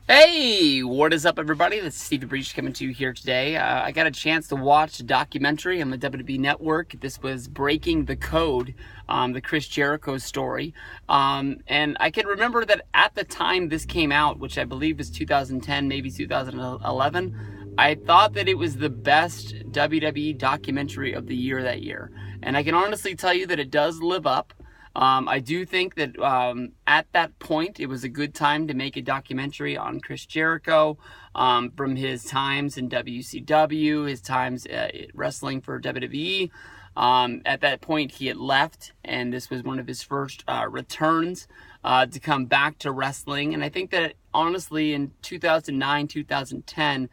Hey, what is up, everybody? This is Stevie Breach coming to you here today. I got a chance to watch a documentary on the WWE Network. This was Breaking the Code, the Chris Jericho story. And I can remember that at the time this came out, which I believe was 2010, maybe 2011, I thought that it was the best WWE documentary of the year that year. And I can honestly tell you that it does live up. I do think that at that point, it was a good time to make a documentary on Chris Jericho, from his times in WCW, his times wrestling for WWE. At that point, he had left, and this was one of his first returns to come back to wrestling. And I think that honestly, in 2009, 2010,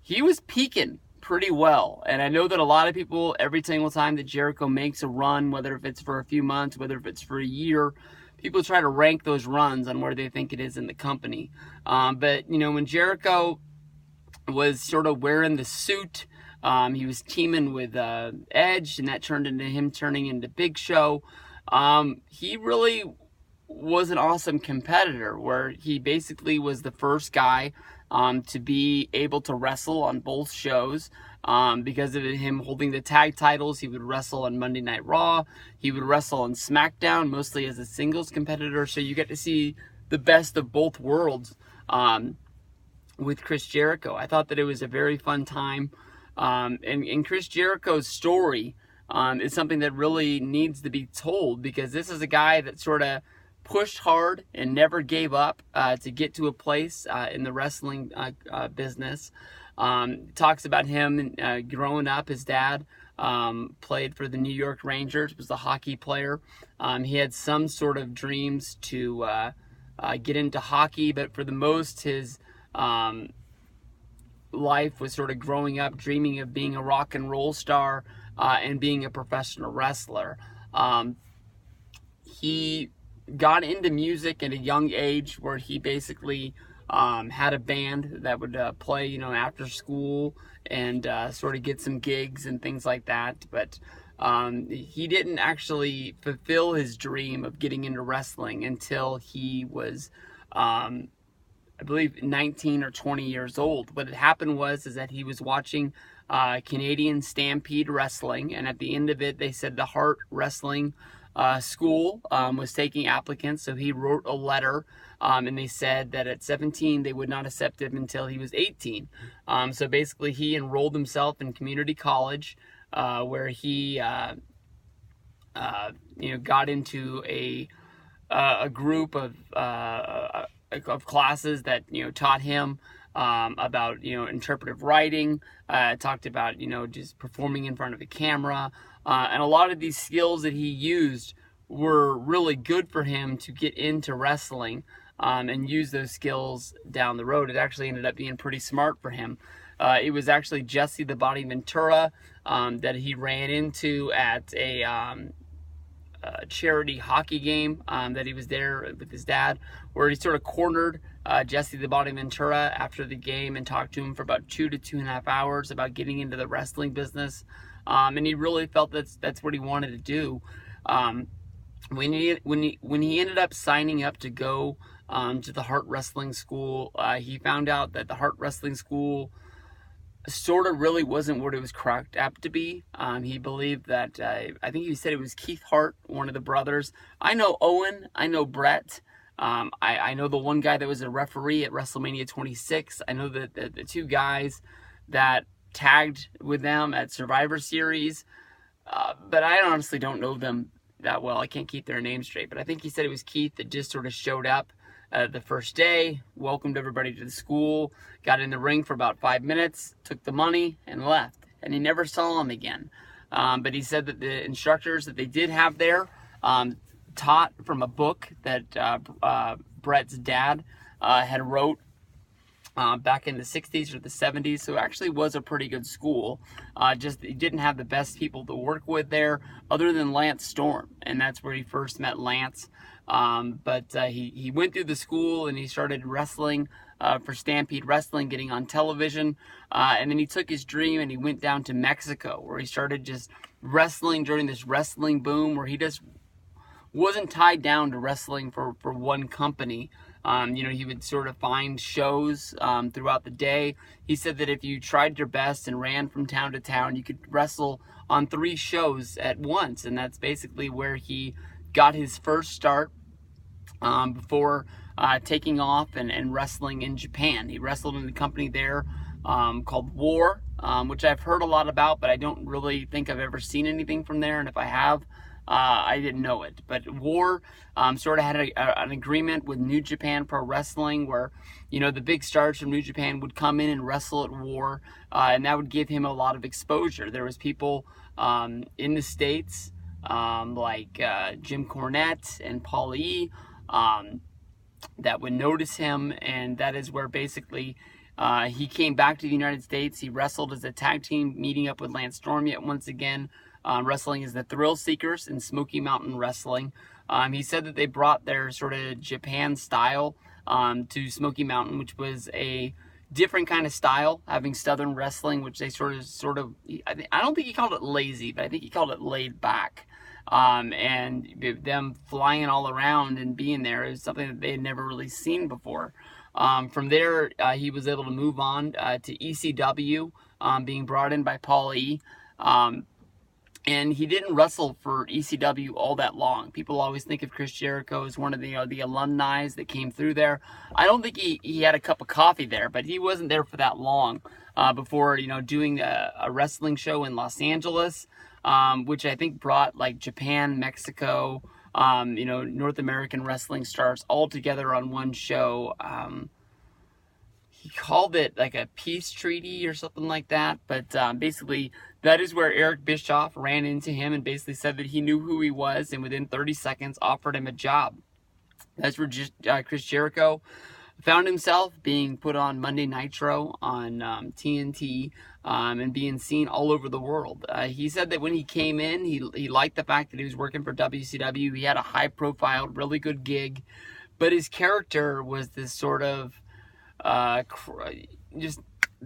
he was peaking pretty well. And I know that a lot of people, every single time that Jericho makes a run, whether if it's for a few months, whether if it's for a year, people try to rank those runs on where they think it is in the company. But, when Jericho was sort of wearing the suit, he was teaming with Edge, and that turned into him turning into Big Show. He really was an awesome competitor, where he basically was the first guy to be able to wrestle on both shows. Because of him holding the tag titles, he would wrestle on Monday Night Raw. He would wrestle on SmackDown, mostly as a singles competitor. So you get to see the best of both worlds with Chris Jericho. I thought that it was a very fun time. And Chris Jericho's story is something that really needs to be told, because this is a guy that sort of pushed hard and never gave up to get to a place in the wrestling business. Talks about him growing up. His dad played for the New York Rangers, was a hockey player. He had some sort of dreams to get into hockey, but for the most, his life was sort of growing up, dreaming of being a rock and roll star and being a professional wrestler. He got into music at a young age, where he basically had a band that would play, after school, and sort of get some gigs and things like that. But he didn't actually fulfill his dream of getting into wrestling until he was, I believe, 19 or 20 years old. What had happened is that he was watching Canadian Stampede Wrestling, and at the end of it, they said the Heart Wrestling school was taking applicants, so he wrote a letter, and they said that at 17 they would not accept him until he was 18. So basically, he enrolled himself in community college, where he got into a group of classes that taught him about interpretive writing, talked about just performing in front of a camera, and a lot of these skills that he used were really good for him to get into wrestling, and use those skills down the road. It actually ended up being pretty smart for him. It was actually Jesse the Body Ventura that he ran into at a charity hockey game that he was there with his dad, where he sort of cornered Jesse the Body Ventura after the game and talked to him for about 2 to 2.5 hours about getting into the wrestling business. And he really felt that's what he wanted to do. When he ended up signing up to go to the Heart Wrestling School, he found out that the Heart Wrestling School sort of really wasn't what it was cracked up to be. He believed that, I think he said it was Keith Hart, one of the brothers. I know Owen, I know Brett. I know the one guy that was a referee at WrestleMania 26. I know the two guys that tagged with them at Survivor Series. But I honestly don't know them that well. I can't keep their names straight. But I think he said it was Keith that just sort of showed up the first day, welcomed everybody to the school, got in the ring for about 5 minutes, took the money, and left. And he never saw him again. But he said that the instructors that they did have there taught from a book that Brett's dad had wrote back in the 60s or the 70s, so it actually was a pretty good school. Just he didn't have the best people to work with there, other than Lance Storm, and that's where he first met Lance. But he went through the school, and he started wrestling for Stampede Wrestling, getting on television, and then he took his dream and he went down to Mexico, where he started just wrestling during this wrestling boom, where he just wasn't tied down to wrestling for one company. He would sort of find shows throughout the day. He said that if you tried your best and ran from town to town, you could wrestle on 3 shows at once, and that's basically where he got his first start before taking off and wrestling in Japan. He wrestled in a company there called War, which I've heard a lot about, but I don't really think I've ever seen anything from there, and if I have, I didn't know it. But War sort of had an agreement with New Japan Pro Wrestling where, the big stars from New Japan would come in and wrestle at War, and that would give him a lot of exposure. There was people in the States like Jim Cornette and Paul E. That would notice him, and that is where basically he came back to the United States. He wrestled as a tag team, meeting up with Lance Storm yet once again, wrestling as the Thrill Seekers in Smoky Mountain Wrestling. He said that they brought their sort of Japan style to Smoky Mountain, which was a different kind of style, having Southern wrestling, which they sort of. I don't think he called it lazy, but I think he called it laid back. And them flying all around and being there is something that they had never really seen before. From there, he was able to move on to ECW, being brought in by Paul E. And he didn't wrestle for ECW all that long. People always think of Chris Jericho as one of the alumni that came through there. I don't think he had a cup of coffee there, but he wasn't there for that long before doing a wrestling show in Los Angeles, which I think brought like Japan, Mexico, North American wrestling stars all together on one show. He called it like a peace treaty or something like that. But basically, that is where Eric Bischoff ran into him and basically said that he knew who he was and within 30 seconds offered him a job. That's where Chris Jericho found himself being put on Monday Nitro on TNT and being seen all over the world. He said that when he came in, he liked the fact that he was working for WCW. He had a high-profile, really good gig, but his character was this sort of just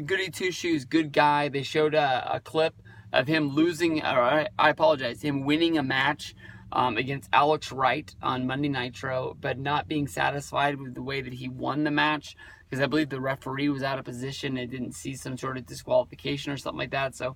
goody two-shoes, good guy. They showed a clip of him him winning a match against Alex Wright on Monday Nitro, but not being satisfied with the way that he won the match, because I believe the referee was out of position and didn't see some sort of disqualification or something like that. So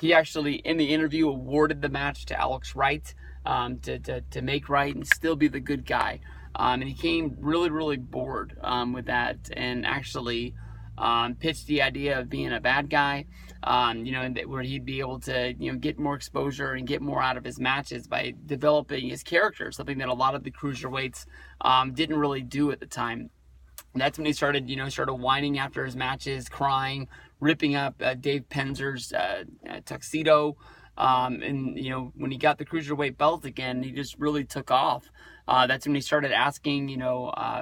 he actually, in the interview, awarded the match to Alex Wright to make right and still be the good guy. And he came really, really bored with that, and actually pitched the idea of being a bad guy, where he'd be able to, get more exposure and get more out of his matches by developing his character, something that a lot of the cruiserweights didn't really do at the time. And that's when he started whining after his matches, crying, ripping up Dave Penzer's tuxedo. And when he got the cruiserweight belt again, he just really took off. That's when he started asking,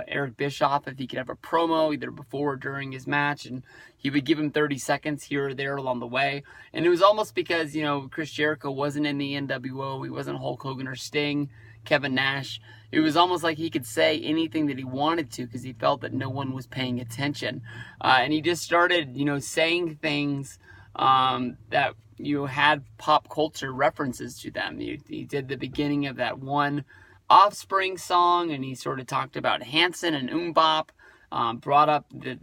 Eric Bischoff if he could have a promo either before or during his match, and he would give him 30 seconds here or there along the way. And it was almost because, Chris Jericho wasn't in the NWO, he wasn't Hulk Hogan or Sting, Kevin Nash. It was almost like he could say anything that he wanted to because he felt that no one was paying attention. And he just started, saying things that had pop culture references to them. He did the beginning of that one Offspring song, and he sort of talked about Hanson and Bop, brought up the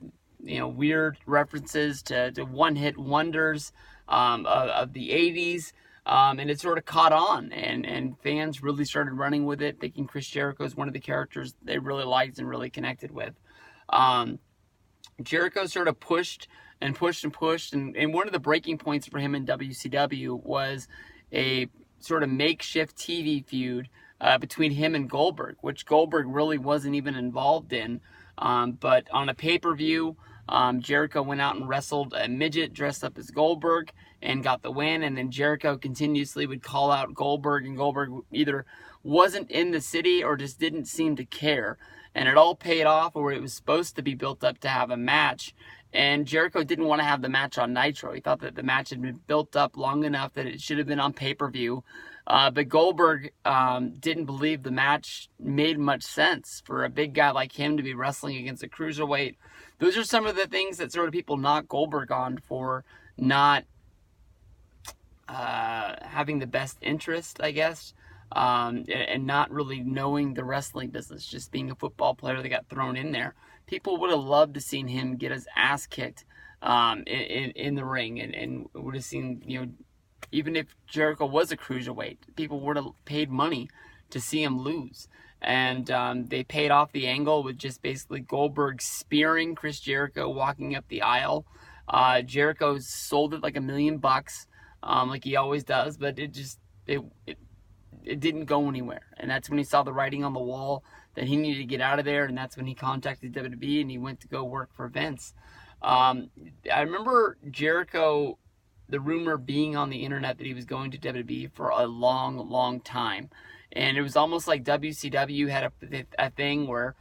weird references to one-hit wonders of the 80s, and it sort of caught on, and fans really started running with it, thinking Chris Jericho is one of the characters they really liked and really connected with. Jericho sort of pushed, and one of the breaking points for him in WCW was a sort of makeshift TV feud between him and Goldberg, which Goldberg really wasn't even involved in. But on a pay-per-view, Jericho went out and wrestled a midget dressed up as Goldberg and got the win, and then Jericho continuously would call out Goldberg, and Goldberg either wasn't in the city or just didn't seem to care. And it all paid off where it was supposed to be built up to have a match. And Jericho didn't want to have the match on Nitro. He thought that the match had been built up long enough that it should have been on pay-per-view. But Goldberg didn't believe the match made much sense for a big guy like him to be wrestling against a cruiserweight. Those are some of the things that sort of people knock Goldberg on for not having the best interest, I guess. and not really knowing the wrestling business, just being a football player that got thrown in there. People would have loved to seen him get his ass kicked in the ring, and would have seen, even if Jericho was a cruiserweight, people would have paid money to see him lose. And they paid off the angle with just basically Goldberg spearing Chris Jericho walking up the aisle. Jericho sold it like $1 million, like he always does, but it didn't go anywhere. And that's when he saw the writing on the wall that he needed to get out of there, and that's when he contacted WWE and he went to go work for Vince. I remember Jericho, the rumor being on the internet that he was going to WWE for a long, long time. And it was almost like WCW had a thing where,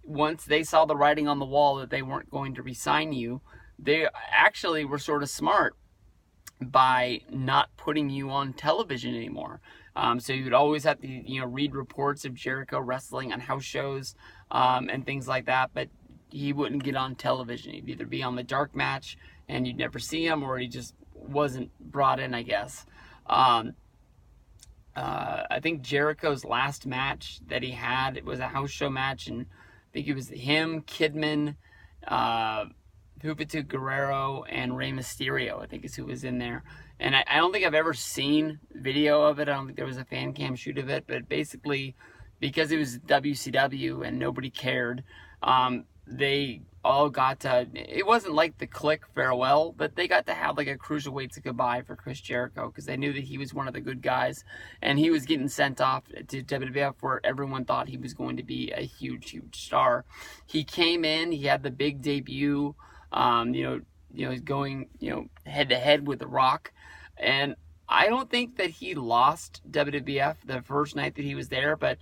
once they saw the writing on the wall that they weren't going to re-sign you, they actually were sort of smart by not putting you on television anymore. So you would always have to, read reports of Jericho wrestling on house shows and things like that, but he wouldn't get on television. He'd either be on the dark match and you'd never see him, or he just wasn't brought in, I guess. I think Jericho's last match that he had, it was a house show match, and I think it was him, Kidman, Juventud Guerrero, and Rey Mysterio, I think is who was in there. And I don't think I've ever seen video of it. I don't think there was a fan cam shoot of it, but basically, because it was WCW and nobody cared, they all got to, it wasn't like the Click farewell, but they got to have like a cruiserweights goodbye for Chris Jericho, because they knew that he was one of the good guys, and he was getting sent off to WWF where everyone thought he was going to be a huge, huge star. He came in, he had the big debut, he's going, head to head with The Rock, and I don't think that he lost WWF the first night that he was there, but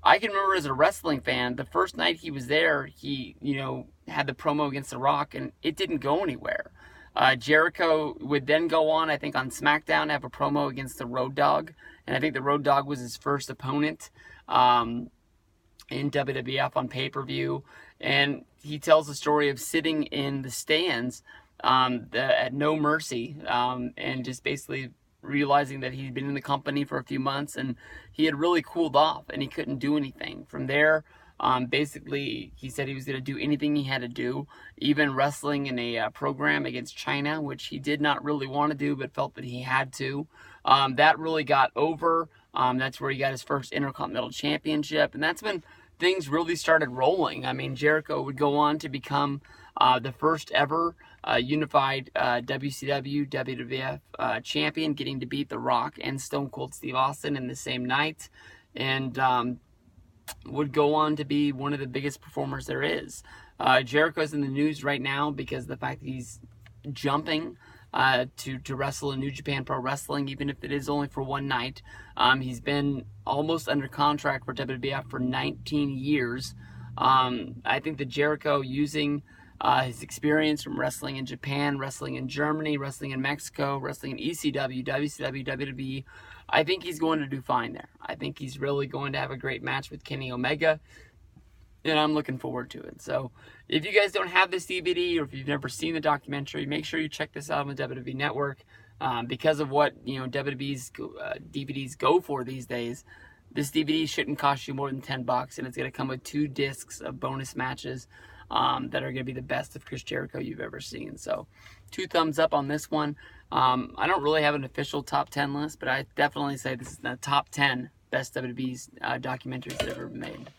I can remember as a wrestling fan, the first night he was there, he, had the promo against The Rock, and it didn't go anywhere. Jericho would then go on, I think, on SmackDown, have a promo against the Road Dogg, and I think the Road Dogg was his first opponent in WWF on pay-per-view, and he tells the story of sitting in the stands at No Mercy, and just basically realizing that he'd been in the company for a few months and he had really cooled off and he couldn't do anything. From there, basically, he said he was going to do anything he had to do, even wrestling in a program against China, which he did not really want to do but felt that he had to. That really got over. That's where he got his first Intercontinental Championship, and that's when things really started rolling. I mean, Jericho would go on to become the first ever unified WCW, WWF champion, getting to beat The Rock and Stone Cold Steve Austin in the same night, and would go on to be one of the biggest performers there is. Jericho's in the news right now because of the fact that he's jumping to wrestle in New Japan Pro Wrestling, even if it is only for one night. He's been almost under contract for WWF for 19 years. I think that Jericho, using his experience from wrestling in Japan, wrestling in Germany, wrestling in Mexico, wrestling in ECW, WCW, WWE, I think he's going to do fine there. I think he's really going to have a great match with Kenny Omega, and I'm looking forward to it. So if you guys don't have this DVD, or if you've never seen the documentary, make sure you check this out on the WWE Network. Because of what WWE's DVDs go for these days, this DVD shouldn't cost you more than $10, and it's going to come with 2 discs of bonus matches that are going to be the best of Chris Jericho you've ever seen. So 2 thumbs up on this one. I don't really have an official top 10 list, but I definitely say this is the top 10 best WWE's documentaries that have ever been made.